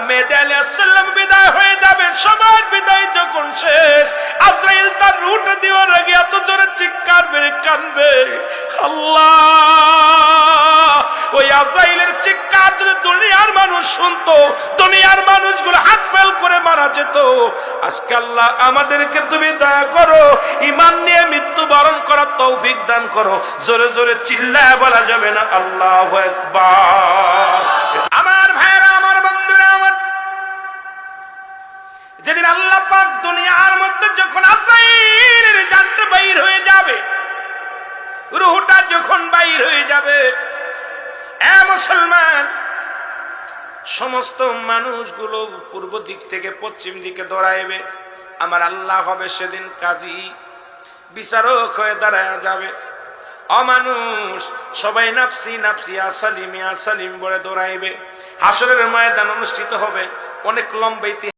মেহেদী আলাইহিস সালাম বিদায় হয়ে যাবে, সবার বিদায় যখন শেষ, আজরাইল তার রূহটা দেওয়ার আগে এত জোরে চিৎকার মেরে কাঁদবে, আল্লাহ! ওই আজরাইলের চিৎকার যদি দুনিয়ার মানুষ শুনতো, দুনিয়ার মানুষগুলো হাত ফেল করে মারা যেত। আজকে আল্লাহ আমাদেরকে তুমি দয়া করো, ঈমান নিয়ে মৃত্যুবরণ করার তৌফিক দান করো। জোরে জোরে চিল্লায় বলা যাবে না আল্লাহু আকবার? আমার ভাইরা, আমার বন্ধুরা, আমার যেদিন আল্লাহ পাক দুনিয়ার মধ্যে যখন আজরাইলের জানটা বাইর হয়ে যাবে, রূহটা যখন বাইর হয়ে যাবে, এ মুসলমান, সমস্ত মানুষগুলো পূর্ব দিক থেকে পশ্চিম দিকে দৌড়াইবে। আমার আল্লাহ হবে সেদিন কাজী, বিচারক হয়ে দাঁড়ায় যাবে। অমানুষ সবাই নাফসি নাফসি আসালিম বলে দৌড়াইবে। হাসরের ময়দান অনুষ্ঠিত হবে, অনেক লম্বা